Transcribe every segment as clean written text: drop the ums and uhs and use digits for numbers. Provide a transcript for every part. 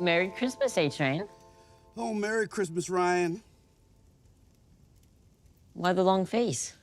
Merry Christmas, A-Train. Oh, Merry Christmas, Ryan. Why the long face?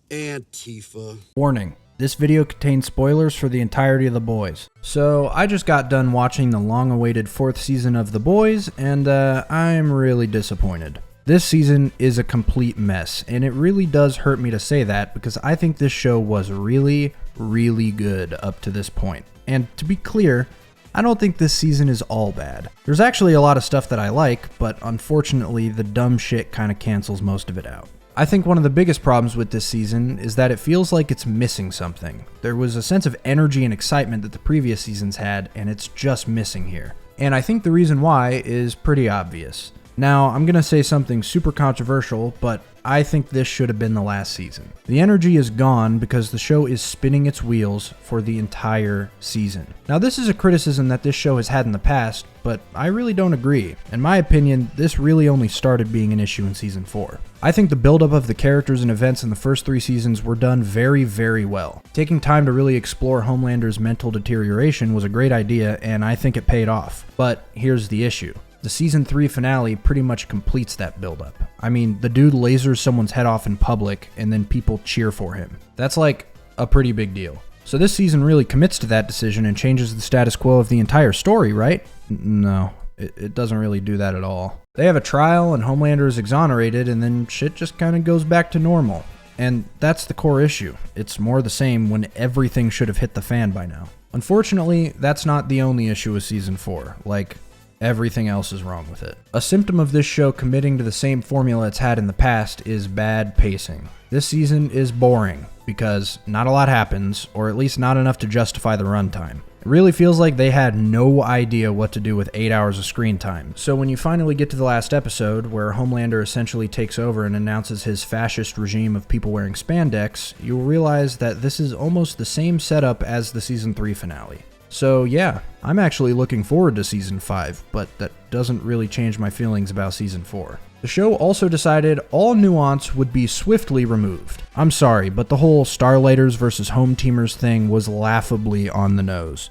Antifa. Warning. This video contains spoilers for the entirety of The Boys. So, I just got done watching the long-awaited 4th season of The Boys, and I'm really disappointed. This season is a complete mess, and it really does hurt me to say that because I think this show was really, really good up to this point. And to be clear, I don't think this season is all bad. There's actually a lot of stuff that I like, but unfortunately the dumb shit kind of cancels most of it out. I think one of the biggest problems with this season is that it feels like it's missing something. There was a sense of energy and excitement that the previous seasons had, and it's just missing here. And I think the reason why is pretty obvious. Now, I'm gonna say something super controversial, but I think this should have been the last season. The energy is gone because the show is spinning its wheels for the entire season. Now, this is a criticism that this show has had in the past, but I really don't agree. In my opinion, this really only started being an issue in season 4. I think the buildup of the characters and events in the first 3 seasons were done very, very well. Taking time to really explore Homelander's mental deterioration was a great idea, and I think it paid off. But here's the issue. The season 3 finale pretty much completes that buildup. I mean, the dude lasers someone's head off in public and then people cheer for him. That's like a pretty big deal. So this season really commits to that decision and changes the status quo of the entire story, right? No, it doesn't really do that at all. They have a trial and Homelander is exonerated and then shit just kind of goes back to normal. And that's the core issue. It's more the same when everything should have hit the fan by now. Unfortunately, that's not the only issue with season 4. Like, everything else is wrong with it. A symptom of this show committing to the same formula it's had in the past is bad pacing. This season is boring because not a lot happens, or at least not enough to justify the runtime. It really feels like they had no idea what to do with 8 hours of screen time. So when you finally get to the last episode, where Homelander essentially takes over and announces his fascist regime of people wearing spandex, you'll realize that this is almost the same setup as the season 3 finale. So yeah, I'm actually looking forward to season 5, but that doesn't really change my feelings about season 4. The show also decided all nuance would be swiftly removed. I'm sorry, but the whole Starlighters versus Home Teamers thing was laughably on the nose.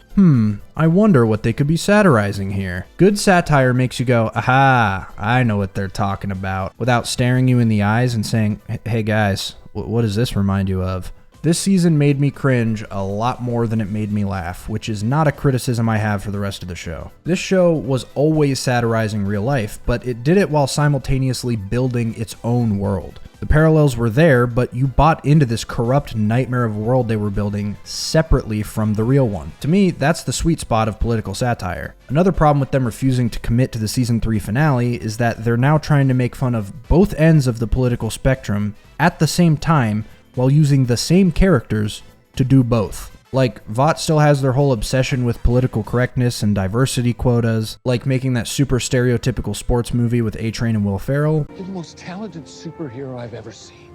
I wonder what they could be satirizing here. Good satire makes you go, aha, I know what they're talking about, without staring you in the eyes and saying, hey guys, what does this remind you of? This season made me cringe a lot more than it made me laugh, which is not a criticism I have for the rest of the show. This show was always satirizing real life, but it did it while simultaneously building its own world. The parallels were there, but you bought into this corrupt nightmare of a world they were building separately from the real one. To me, that's the sweet spot of political satire. Another problem with them refusing to commit to the season 3 finale is that they're now trying to make fun of both ends of the political spectrum at the same time, while using the same characters to do both. Like, Vought still has their whole obsession with political correctness and diversity quotas, like making that super stereotypical sports movie with A-Train and Will Ferrell. You're the most talented superhero I've ever seen.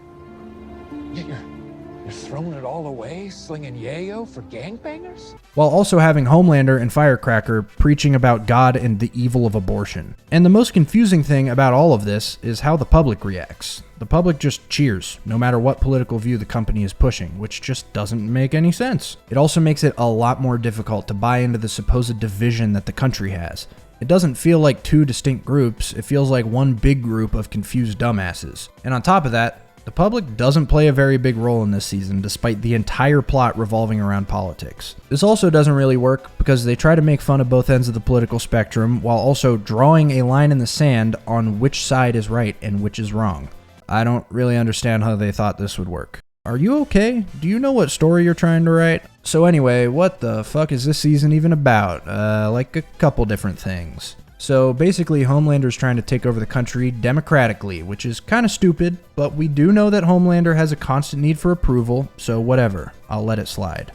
Yet you're throwing it all away, slinging yayo for gangbangers? While also having Homelander and Firecracker preaching about God and the evil of abortion. And the most confusing thing about all of this is how the public reacts. The public just cheers, no matter what political view the company is pushing, which just doesn't make any sense. It also makes it a lot more difficult to buy into the supposed division that the country has. It doesn't feel like 2 distinct groups, it feels like one big group of confused dumbasses. And on top of that, the public doesn't play a very big role in this season, despite the entire plot revolving around politics. This also doesn't really work because they try to make fun of both ends of the political spectrum while also drawing a line in the sand on which side is right and which is wrong. I don't really understand how they thought this would work. Are you okay? Do you know what story you're trying to write? So anyway, what the fuck is this season even about? Like a couple different things. So basically, Homelander's trying to take over the country democratically, which is kind of stupid, but we do know that Homelander has a constant need for approval, so whatever, I'll let it slide.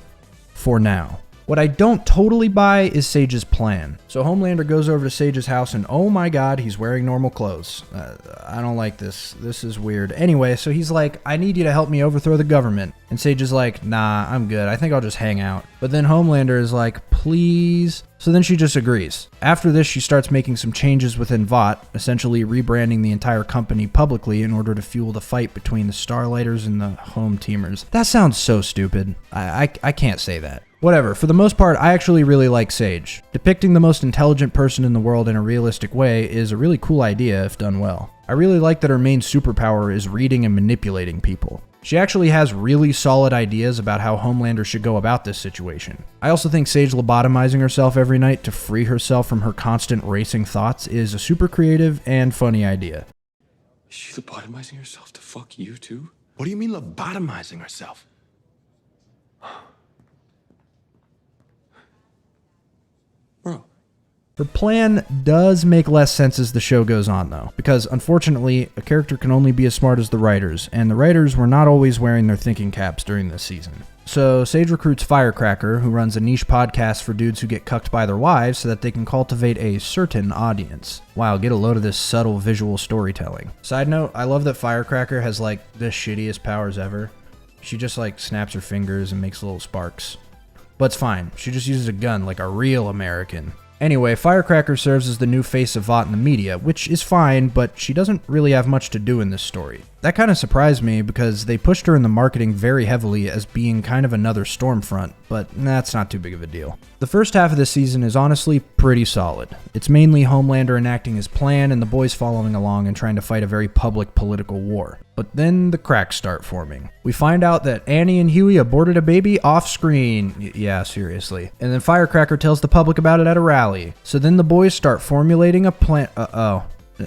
For now. What I don't totally buy is Sage's plan. So Homelander goes over to Sage's house and oh my god, he's wearing normal clothes. I don't like this. This is weird. Anyway, so he's like, I need you to help me overthrow the government. And Sage is like, nah, I'm good. I think I'll just hang out. But then Homelander is like, please, So then she just agrees. After this, she starts making some changes within Vought, essentially rebranding the entire company publicly in order to fuel the fight between the Starlighters and the Home Teamers. That sounds so stupid. I can't say that. Whatever, for the most part, I actually really like Sage. Depicting the most intelligent person in the world in a realistic way is a really cool idea if done well. I really like that her main superpower is reading and manipulating people. She actually has really solid ideas about how Homelander should go about this situation. I also think Sage lobotomizing herself every night to free herself from her constant racing thoughts is a super creative and funny idea. Is she lobotomizing herself to fuck you too? What do you mean lobotomizing herself? Bro. Her plan does make less sense as the show goes on, though, because unfortunately, a character can only be as smart as the writers, and the writers were not always wearing their thinking caps during this season. So Sage recruits Firecracker, who runs a niche podcast for dudes who get cucked by their wives so that they can cultivate a certain audience. Wow, get a load of this subtle visual storytelling. Side note, I love that Firecracker has like the shittiest powers ever. She just like snaps her fingers and makes little sparks. But it's fine, she just uses a gun like a real American. Anyway, Firecracker serves as the new face of Vought in the media, which is fine, but she doesn't really have much to do in this story. That kind of surprised me because they pushed her in the marketing very heavily as being kind of another Stormfront, but that's not too big of a deal. The first half of this season is honestly pretty solid. It's mainly Homelander enacting his plan and the boys following along and trying to fight a very public political war. But then the cracks start forming. We find out that Annie and Huey aborted a baby off screen. Yeah, seriously. And then Firecracker tells the public about it at a rally. So then the boys start formulating a plan.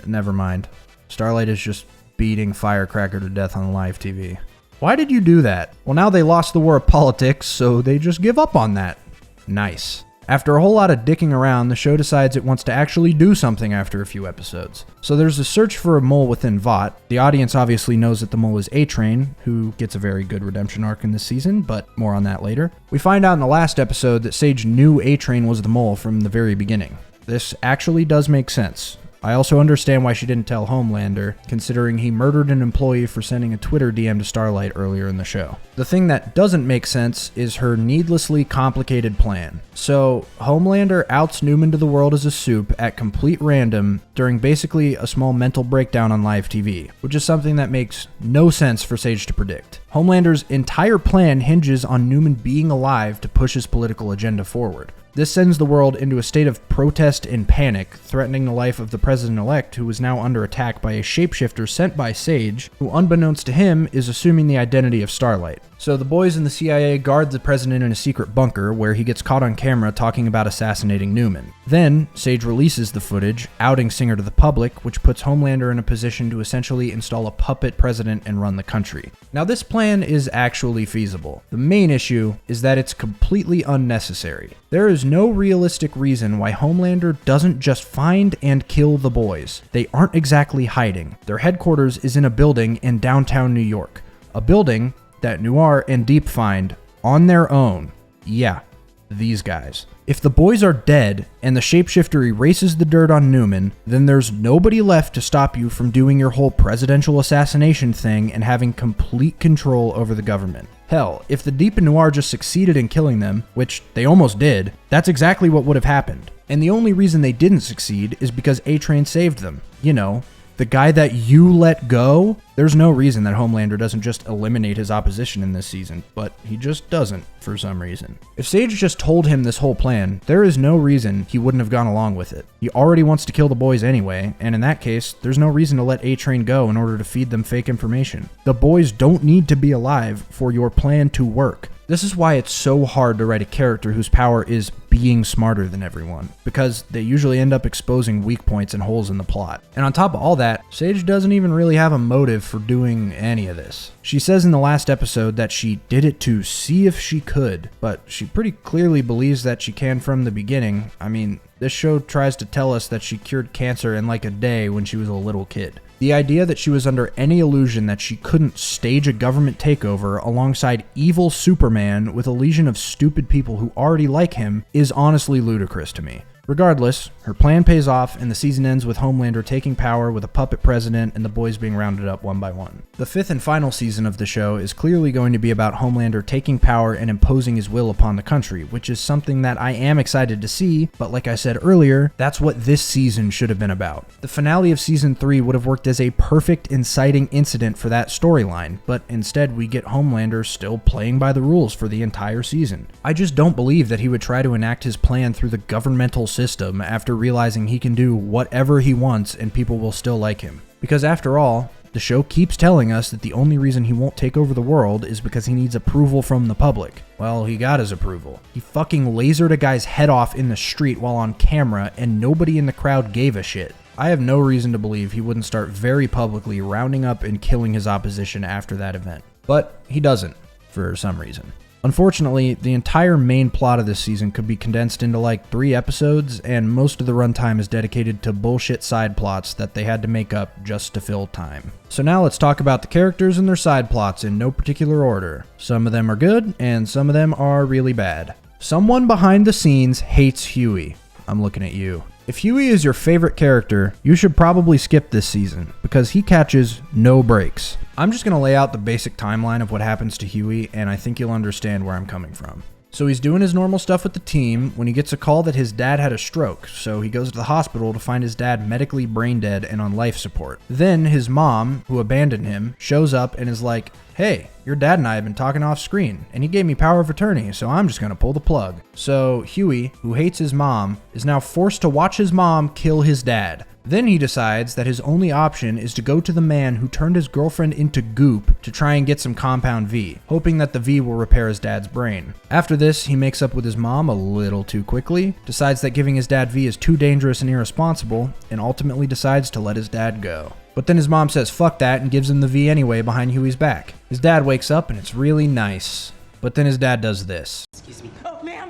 Never mind. Starlight is just beating Firecracker to death on live TV. Why did you do that? Well, now they lost the war of politics, so they just give up on that. Nice. After a whole lot of dicking around, the show decides it wants to actually do something after a few episodes. So there's a search for a mole within Vought. The audience obviously knows that the mole is A-Train, who gets a very good redemption arc in this season, but more on that later. We find out in the last episode that Sage knew A-Train was the mole from the very beginning. This actually does make sense. I also understand why she didn't tell Homelander, considering he murdered an employee for sending a Twitter DM to Starlight earlier in the show. The thing that doesn't make sense is her needlessly complicated plan. So, Homelander outs Newman to the world as a soup at complete random during basically a small mental breakdown on live TV, which is something that makes no sense for Sage to predict. Homelander's entire plan hinges on Newman being alive to push his political agenda forward. This sends the world into a state of protest and panic, threatening the life of the president-elect, who is now under attack by a shapeshifter sent by Sage, who unbeknownst to him is assuming the identity of Starlight. So the boys in the CIA guard the president in a secret bunker where he gets caught on camera talking about assassinating Newman. Then, Sage releases the footage, outing Singer to the public, which puts Homelander in a position to essentially install a puppet president and run the country. Now this plan is actually feasible. The main issue is that it's completely unnecessary. There is no realistic reason why Homelander doesn't just find and kill the boys. They aren't exactly hiding. Their headquarters is in a building in downtown New York. A building that Noir and Deep find on their own. Yeah, these guys. If the boys are dead and the shapeshifter erases the dirt on Newman, then there's nobody left to stop you from doing your whole presidential assassination thing and having complete control over the government. Hell, if the Deep and Noir just succeeded in killing them, which they almost did, that's exactly what would have happened. And the only reason they didn't succeed is because A-Train saved them. You know, the guy that you let go. There's no reason that Homelander doesn't just eliminate his opposition in this season, but he just doesn't for some reason. If Sage just told him this whole plan, there is no reason he wouldn't have gone along with it. He already wants to kill the boys anyway, and in that case, there's no reason to let A-Train go in order to feed them fake information. The boys don't need to be alive for your plan to work. This is why it's so hard to write a character whose power is being smarter than everyone, because they usually end up exposing weak points and holes in the plot. And on top of all that, Sage doesn't even really have a motive for doing any of this. She says in the last episode that she did it to see if she could, but she pretty clearly believes that she can from the beginning. I mean, this show tries to tell us that she cured cancer in like a day when she was a little kid. The idea that she was under any illusion that she couldn't stage a government takeover alongside evil Superman with a legion of stupid people who already like him is honestly ludicrous to me. Regardless, her plan pays off and the season ends with Homelander taking power with a puppet president and the boys being rounded up one by one. The fifth and final season of the show is clearly going to be about Homelander taking power and imposing his will upon the country, which is something that I am excited to see, but like I said earlier, that's what this season should have been about. The finale of season 3 would have worked as a perfect inciting incident for that storyline, but instead we get Homelander still playing by the rules for the entire season. I just don't believe that he would try to enact his plan through the governmental system after realizing he can do whatever he wants and people will still like him. Because after all, the show keeps telling us that the only reason he won't take over the world is because he needs approval from the public. Well, he got his approval. He fucking lasered a guy's head off in the street while on camera and nobody in the crowd gave a shit. I have no reason to believe he wouldn't start very publicly rounding up and killing his opposition after that event. But he doesn't, for some reason. Unfortunately, the entire main plot of this season could be condensed into like 3 episodes, and most of the runtime is dedicated to bullshit side plots that they had to make up just to fill time. So now let's talk about the characters and their side plots in no particular order. Some of them are good, and some of them are really bad. Someone behind the scenes hates Huey. I'm looking at you. If Huey is your favorite character, you should probably skip this season, because he catches no breaks. I'm just going to lay out the basic timeline of what happens to Huey, and I think you'll understand where I'm coming from. So he's doing his normal stuff with the team when he gets a call that his dad had a stroke, so he goes to the hospital to find his dad medically brain dead and on life support. Then his mom, who abandoned him, shows up and is like, "Hey, your dad and I have been talking off screen, and he gave me power of attorney, so I'm just gonna pull the plug." So Huey, who hates his mom, is now forced to watch his mom kill his dad. Then he decides that his only option is to go to the man who turned his girlfriend into goop to try and get some compound V, hoping that the V will repair his dad's brain. After this, he makes up with his mom a little too quickly, decides that giving his dad V is too dangerous and irresponsible, and ultimately decides to let his dad go. But then his mom says fuck that and gives him the V anyway behind Huey's back. His dad wakes up and it's really nice. But then his dad does this. Excuse me. Oh, ma'am.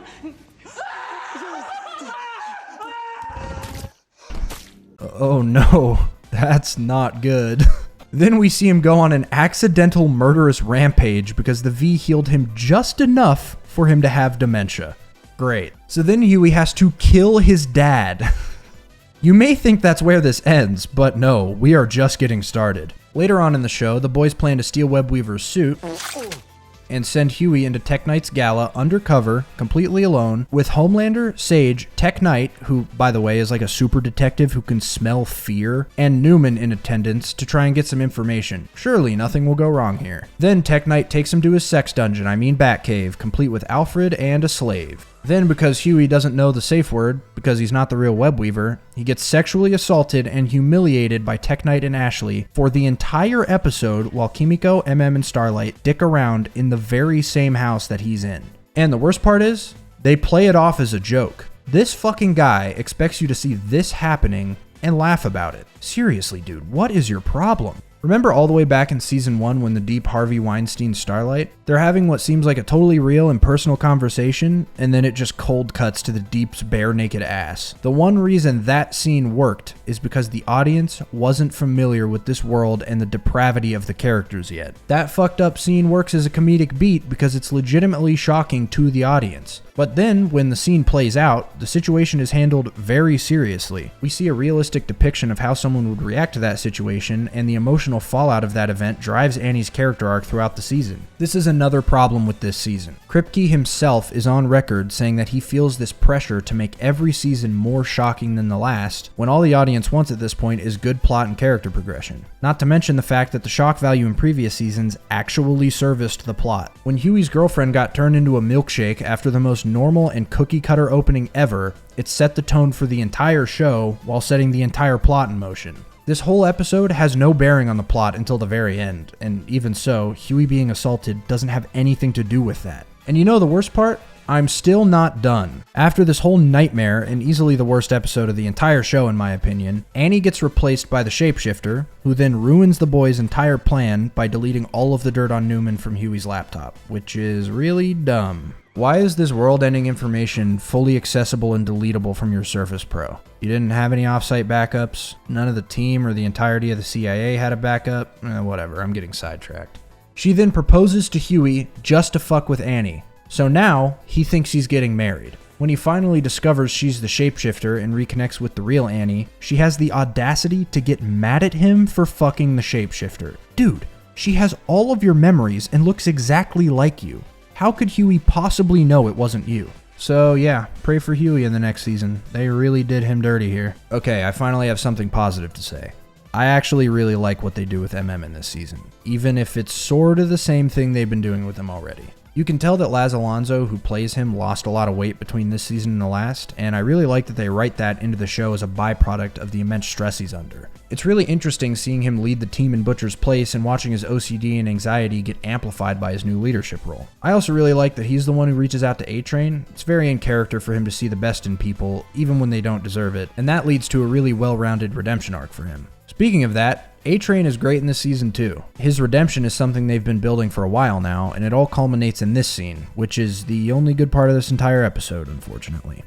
Oh no, that's not good. Then we see him go on an accidental murderous rampage because the V healed him just enough for him to have dementia. Great. So then Huey has to kill his dad. You may think that's where this ends, but no, we are just getting started. Later on in the show, the boys plan to steal Webweaver's suit and send Huey into Tek Knight's gala undercover, completely alone, with Homelander, Sage, Tek Knight, who, by the way, is like a super detective who can smell fear, and Newman in attendance to try and get some information. Surely nothing will go wrong here. Then Tek Knight takes him to his sex dungeon, Batcave, complete with Alfred and a slave. Then, because Huey doesn't know the safe word, because he's not the real Webweaver, he gets sexually assaulted and humiliated by Tek Knight and Ashley for the entire episode while Kimiko, MM, and Starlight dick around in the very same house that he's in. And the worst part is, they play it off as a joke. This fucking guy expects you to see this happening and laugh about it. Seriously, dude, what is your problem? Remember all the way back in season 1 when the Deep Harvey Weinstein Starlight? They're having what seems like a totally real and personal conversation, and then it just cold cuts to the Deep's bare naked ass. The one reason that scene worked is because the audience wasn't familiar with this world and the depravity of the characters yet. That fucked up scene works as a comedic beat because it's legitimately shocking to the audience. But then, when the scene plays out, the situation is handled very seriously. We see a realistic depiction of how someone would react to that situation, and the emotional fallout of that event drives Annie's character arc throughout the season. This is another problem with this season. Kripke himself is on record saying that he feels this pressure to make every season more shocking than the last, when all the audience wants at this point is good plot and character progression. Not to mention the fact that the shock value in previous seasons actually serviced the plot. When Huey's girlfriend got turned into a milkshake after the most normal and cookie-cutter opening ever, it set the tone for the entire show while setting the entire plot in motion. This whole episode has no bearing on the plot until the very end, and even so, Huey being assaulted doesn't have anything to do with that. And you know the worst part? I'm still not done. After this whole nightmare, and easily the worst episode of the entire show in my opinion, Annie gets replaced by the shapeshifter, who then ruins the boys' entire plan by deleting all of the dirt on Newman from Huey's laptop, which is really dumb. Why is this world-ending information fully accessible and deletable from your Surface Pro? You didn't have any offsite backups? None of the team or the entirety of the CIA had a backup? Whatever, I'm getting sidetracked. She then proposes to Huey just to fuck with Annie. So now, he thinks he's getting married. When he finally discovers she's the shapeshifter and reconnects with the real Annie, she has the audacity to get mad at him for fucking the shapeshifter. Dude, she has all of your memories and looks exactly like you. How could Huey possibly know it wasn't you? So yeah, pray for Huey in the next season. They really did him dirty here. Okay, I finally have something positive to say. I actually really like what they do with MM in this season, even if it's sort of the same thing they've been doing with him already. You can tell that Laz Alonso, who plays him, lost a lot of weight between this season and the last, and I really like that they write that into the show as a byproduct of the immense stress he's under. It's really interesting seeing him lead the team in Butcher's place and watching his OCD and anxiety get amplified by his new leadership role. I also really like that he's the one who reaches out to A-Train. It's very in character for him to see the best in people, even when they don't deserve it, and that leads to a really well-rounded redemption arc for him. Speaking of that, A-Train is great in this season too. His redemption is something they've been building for a while now, and it all culminates in this scene, which is the only good part of this entire episode, unfortunately.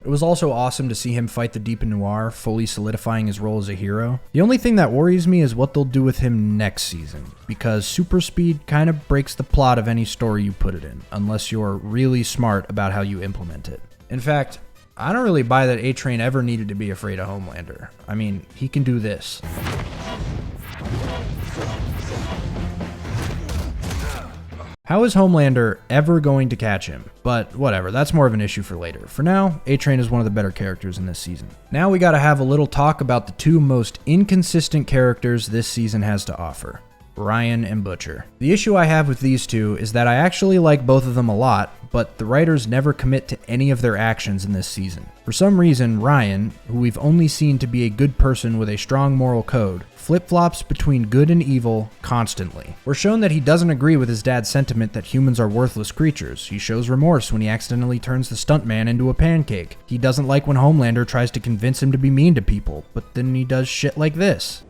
It was also awesome to see him fight the Deep Noir, fully solidifying his role as a hero. The only thing that worries me is what they'll do with him next season, because super speed kind of breaks the plot of any story you put it in, unless you're really smart about how you implement it. In fact, I don't really buy that A-Train ever needed to be afraid of Homelander. I mean, he can do this. How is Homelander ever going to catch him? But whatever, that's more of an issue for later. For now, A-Train is one of the better characters in this season. Now we gotta have a little talk about the two most inconsistent characters this season has to offer. Ryan and Butcher. The issue I have with these two is that I actually like both of them a lot, but the writers never commit to any of their actions in this season. For some reason, Ryan, who we've only seen to be a good person with a strong moral code, flip-flops between good and evil constantly. We're shown that he doesn't agree with his dad's sentiment that humans are worthless creatures. He shows remorse when he accidentally turns the stuntman into a pancake. He doesn't like when Homelander tries to convince him to be mean to people, but then he does shit like this.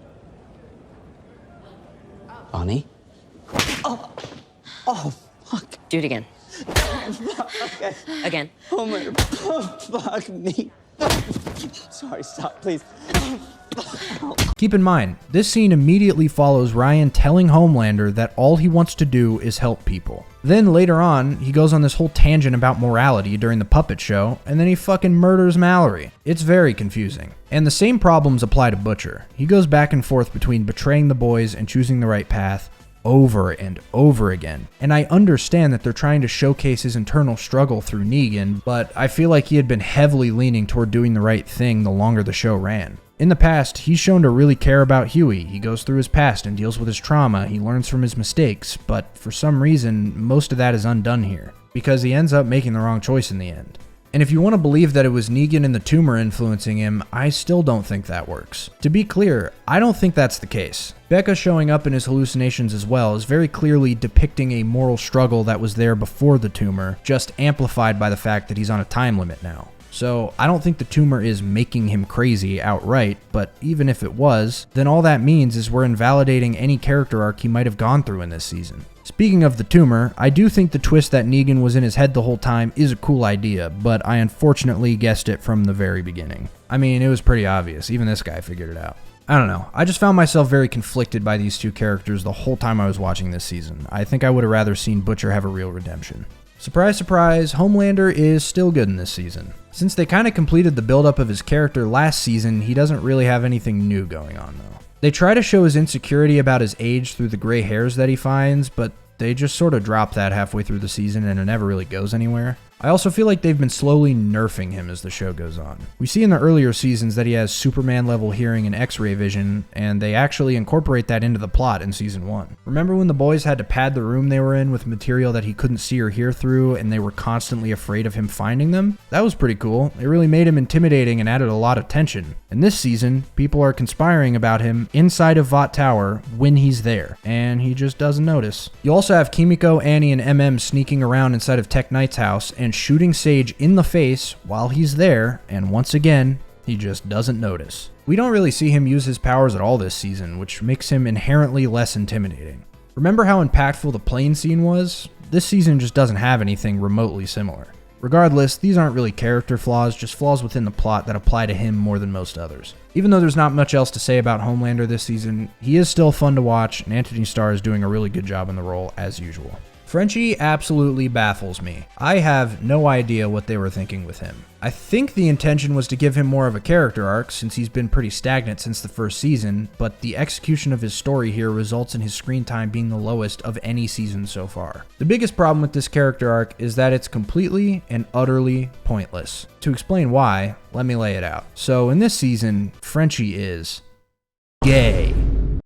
Bonnie? Oh, fuck. Do it again. Okay. Again. Oh my, fuck me. Sorry, stop, please. Keep in mind, this scene immediately follows Ryan telling Homelander that all he wants to do is help people. Then later on, he goes on this whole tangent about morality during the puppet show, and then he fucking murders Mallory. It's very confusing. And the same problems apply to Butcher. He goes back and forth between betraying the boys and choosing the right path over and over again. And I understand that they're trying to showcase his internal struggle through Negan, but I feel like he had been heavily leaning toward doing the right thing the longer the show ran. In the past, he's shown to really care about Huey. He goes through his past and deals with his trauma. He learns from his mistakes, but for some reason, most of that is undone here, because he ends up making the wrong choice in the end. And if you want to believe that it was Negan and the tumor influencing him, I still don't think that works. To be clear, I don't think that's the case. Becca showing up in his hallucinations as well is very clearly depicting a moral struggle that was there before the tumor, just amplified by the fact that he's on a time limit now. So I don't think the tumor is making him crazy outright, but even if it was, then all that means is we're invalidating any character arc he might have gone through in this season. Speaking of the tumor, I do think the twist that Negan was in his head the whole time is a cool idea, but I unfortunately guessed it from the very beginning. I mean, it was pretty obvious, even this guy figured it out. I don't know, I just found myself very conflicted by these two characters the whole time I was watching this season. I think I would have rather seen Butcher have a real redemption. Surprise, surprise, Homelander is still good in this season. Since they kind of completed the buildup of his character last season, he doesn't really have anything new going on though. They try to show his insecurity about his age through the gray hairs that he finds, but they just sort of drop that halfway through the season and it never really goes anywhere. I also feel like they've been slowly nerfing him as the show goes on. We see in the earlier seasons that he has Superman level hearing and X-ray vision, and they actually incorporate that into the plot in season 1. Remember when the boys had to pad the room they were in with material that he couldn't see or hear through, and they were constantly afraid of him finding them? That was pretty cool. It really made him intimidating and added a lot of tension. And this season, people are conspiring about him inside of Vought Tower when he's there, and he just doesn't notice. You also have Kimiko, Annie, and MM sneaking around inside of Tech Knight's house and shooting Sage in the face while he's there, and once again, he just doesn't notice. We don't really see him use his powers at all this season, which makes him inherently less intimidating. Remember how impactful the plane scene was? This season just doesn't have anything remotely similar. Regardless, these aren't really character flaws, just flaws within the plot that apply to him more than most others. Even though there's not much else to say about Homelander this season, he is still fun to watch, and Anthony Starr is doing a really good job in the role as usual. Frenchie absolutely baffles me. I have no idea what they were thinking with him. I think the intention was to give him more of a character arc since he's been pretty stagnant since the first season, but the execution of his story here results in his screen time being the lowest of any season so far. The biggest problem with this character arc is that it's completely and utterly pointless. To explain why, let me lay it out. So in this season, Frenchie is gay.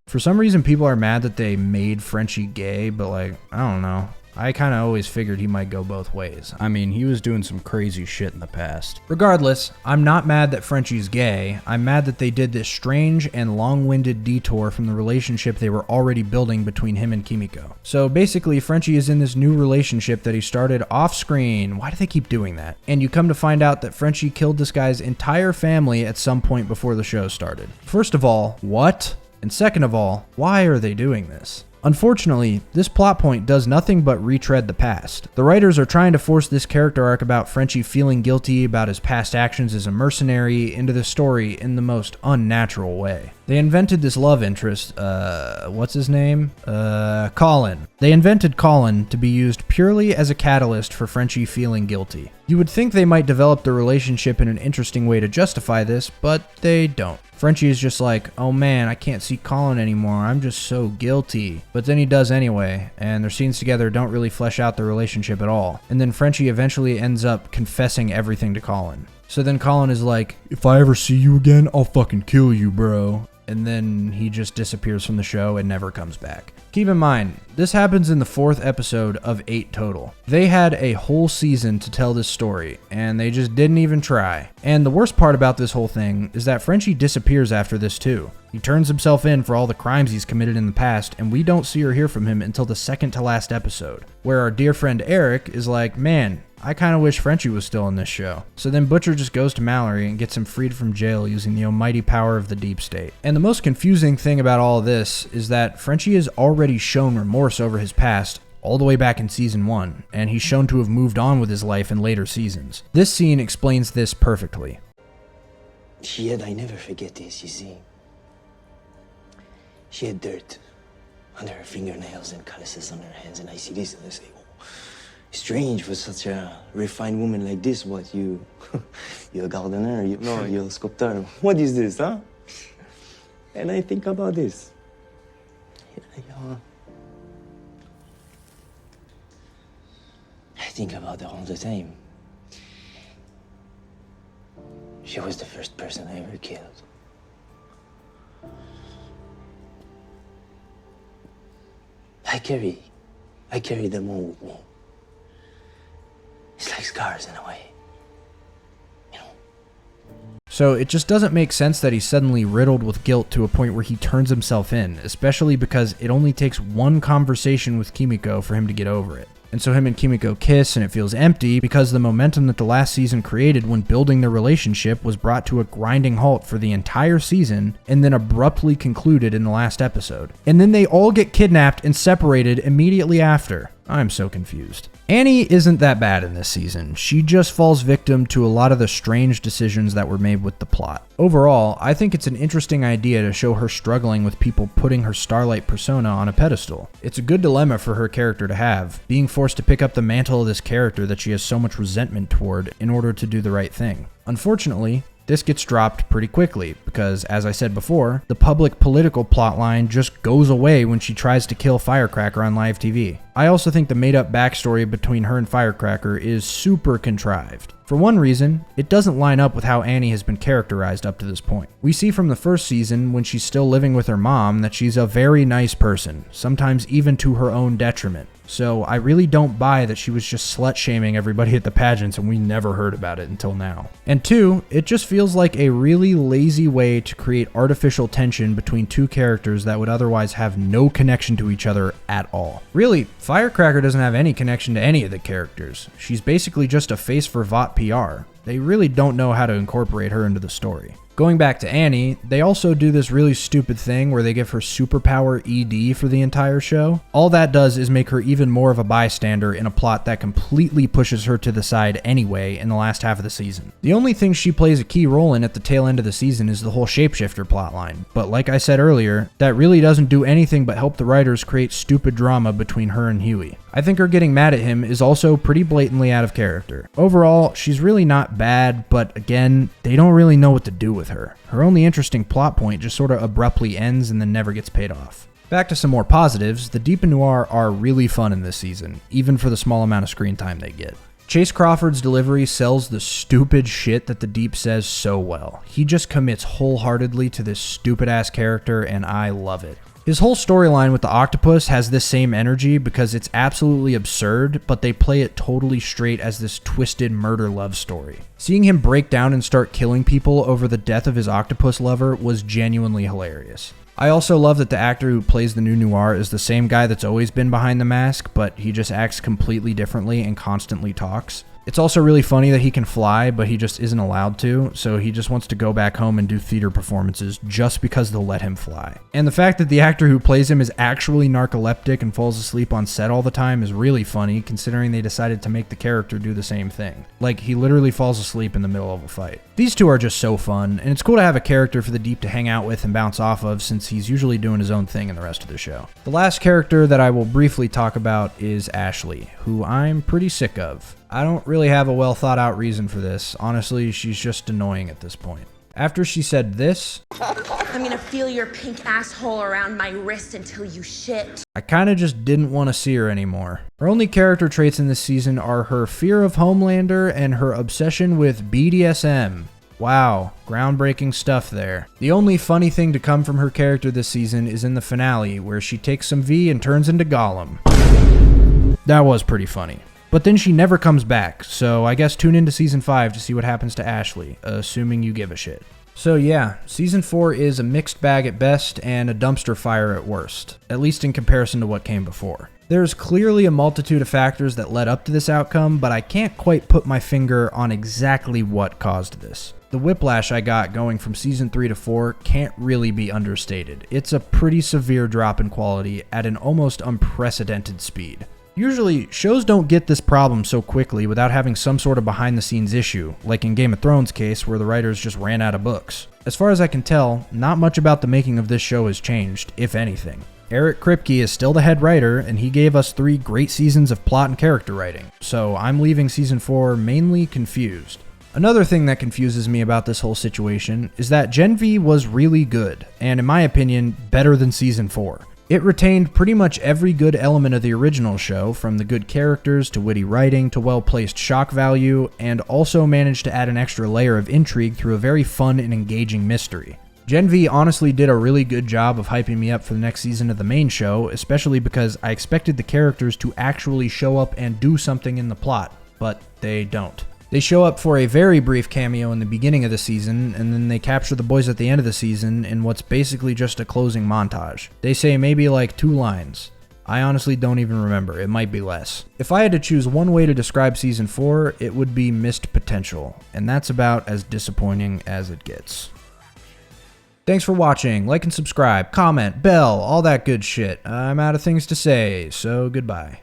For some reason, people are mad that they made Frenchie gay, but like, I don't know. I kind of always figured he might go both ways. I mean, he was doing some crazy shit in the past. Regardless, I'm not mad that Frenchie's gay. I'm mad that they did this strange and long-winded detour from the relationship they were already building between him and Kimiko. So basically, Frenchie is in this new relationship that he started off-screen. Why do they keep doing that? And you come to find out that Frenchie killed this guy's entire family at some point before the show started. First of all, what? And second of all, why are they doing this? Unfortunately, this plot point does nothing but retread the past. The writers are trying to force this character arc about Frenchie feeling guilty about his past actions as a mercenary into the story in the most unnatural way. They invented this love interest, what's his name? Colin. They invented Colin to be used purely as a catalyst for Frenchie feeling guilty. You would think they might develop the relationship in an interesting way to justify this, but they don't. Frenchie is just like, oh man, I can't see Colin anymore, I'm just so guilty. But then he does anyway, and their scenes together don't really flesh out the relationship at all. And then Frenchie eventually ends up confessing everything to Colin. So then Colin is like, if I ever see you again, I'll fucking kill you, bro. And then he just disappears from the show and never comes back. Keep in mind, this happens in the 4th episode of 8 total. They had a whole season to tell this story, and they just didn't even try. And the worst part about this whole thing is that Frenchie disappears after this too. He turns himself in for all the crimes he's committed in the past, and we don't see or hear from him until the second to last episode, where our dear friend Eric is like, man, I kind of wish Frenchie was still in this show. So then Butcher just goes to Mallory and gets him freed from jail using the almighty power of the deep state. And the most confusing thing about all of this is that Frenchie has already shown remorse over his past all the way back in season 1, and he's shown to have moved on with his life in later seasons. This scene explains this perfectly. Yet I never forget this, you see. She had dirt under her fingernails and calluses on her hands, and I see this and I say, oh, strange for such a refined woman like this. What, you're a gardener? You're a sculptor. What is this, huh? And I think about this. I think about her all the time. She was the first person I ever killed. I carry them all with me. It's like scars in a way. You know? So it just doesn't make sense that he's suddenly riddled with guilt to a point where he turns himself in, especially because it only takes one conversation with Kimiko for him to get over it. And so him and Kimiko kiss and it feels empty because the momentum that the last season created when building their relationship was brought to a grinding halt for the entire season and then abruptly concluded in the last episode. And then they all get kidnapped and separated immediately after. I'm so confused. Annie isn't that bad in this season. She just falls victim to a lot of the strange decisions that were made with the plot. Overall, I think it's an interesting idea to show her struggling with people putting her Starlight persona on a pedestal. It's a good dilemma for her character to have, being forced to pick up the mantle of this character that she has so much resentment toward in order to do the right thing. Unfortunately, this gets dropped pretty quickly because, as I said before, the public political plotline just goes away when she tries to kill Firecracker on live TV. I also think the made-up backstory between her and Firecracker is super contrived. For one reason, it doesn't line up with how Annie has been characterized up to this point. We see from the first season, when she's still living with her mom, that she's a very nice person, sometimes even to her own detriment. So I really don't buy that she was just slut-shaming everybody at the pageants and we never heard about it until now. And 2, it just feels like a really lazy way to create artificial tension between two characters that would otherwise have no connection to each other at all. Really, Firecracker doesn't have any connection to any of the characters. She's basically just a face for Vought PR. They really don't know how to incorporate her into the story. Going back to Annie, they also do this really stupid thing where they give her superpower ED for the entire show. All that does is make her even more of a bystander in a plot that completely pushes her to the side anyway in the last half of the season. The only thing she plays a key role in at the tail end of the season is the whole shapeshifter plotline, but like I said earlier, that really doesn't do anything but help the writers create stupid drama between her and Huey. I think her getting mad at him is also pretty blatantly out of character. Overall, she's really not bad, but again, they don't really know what to do with her. Her only interesting plot point just sort of abruptly ends and then never gets paid off. Back to some more positives, the Deep and Noir are really fun in this season, even for the small amount of screen time they get. Chase Crawford's delivery sells the stupid shit that the Deep says so well. He just commits wholeheartedly to this stupid ass character and I love it. His whole storyline with the octopus has this same energy because it's absolutely absurd, but they play it totally straight as this twisted murder love story. Seeing him break down and start killing people over the death of his octopus lover was genuinely hilarious. I also love that the actor who plays the new Noir is the same guy that's always been behind the mask, but he just acts completely differently and constantly talks. It's also really funny that he can fly, but he just isn't allowed to, so he just wants to go back home and do theater performances just because they'll let him fly. And the fact that the actor who plays him is actually narcoleptic and falls asleep on set all the time is really funny, considering they decided to make the character do the same thing. Like, he literally falls asleep in the middle of a fight. These two are just so fun, and it's cool to have a character for the Deep to hang out with and bounce off of since he's usually doing his own thing in the rest of the show. The last character that I will briefly talk about is Ashley, who I'm pretty sick of. I don't really have a well thought out reason for this. Honestly, she's just annoying at this point. After she said this, I'm gonna feel your pink asshole around my wrist until you shit. I kinda just didn't want to see her anymore. Her only character traits in this season are her fear of Homelander and her obsession with BDSM. Wow, groundbreaking stuff there. The only funny thing to come from her character this season is in the finale, where she takes some V and turns into Gollum. That was pretty funny. But then she never comes back, so I guess tune into Season 5 to see what happens to Ashley, assuming you give a shit. So yeah, Season 4 is a mixed bag at best and a dumpster fire at worst, at least in comparison to what came before. There's clearly a multitude of factors that led up to this outcome, but I can't quite put my finger on exactly what caused this. The whiplash I got going from Season 3 to 4 can't really be understated. It's a pretty severe drop in quality at an almost unprecedented speed. Usually, shows don't get this problem so quickly without having some sort of behind-the-scenes issue, like in Game of Thrones' case where the writers just ran out of books. As far as I can tell, not much about the making of this show has changed, if anything. Eric Kripke is still the head writer, and he gave us 3 great seasons of plot and character writing, so I'm leaving Season 4 mainly confused. Another thing that confuses me about this whole situation is that Gen V was really good, and in my opinion, better than Season 4. It retained pretty much every good element of the original show, from the good characters to witty writing to well-placed shock value, and also managed to add an extra layer of intrigue through a very fun and engaging mystery. Gen V honestly did a really good job of hyping me up for the next season of the main show, especially because I expected the characters to actually show up and do something in the plot, but they don't. They show up for a very brief cameo in the beginning of the season, and then they capture the boys at the end of the season in what's basically just a closing montage. They say maybe like 2 lines. I honestly don't even remember, it might be less. If I had to choose one way to describe Season 4, it would be missed potential, and that's about as disappointing as it gets. Thanks for watching, like and subscribe, comment, bell, all that good shit. I'm out of things to say, so goodbye.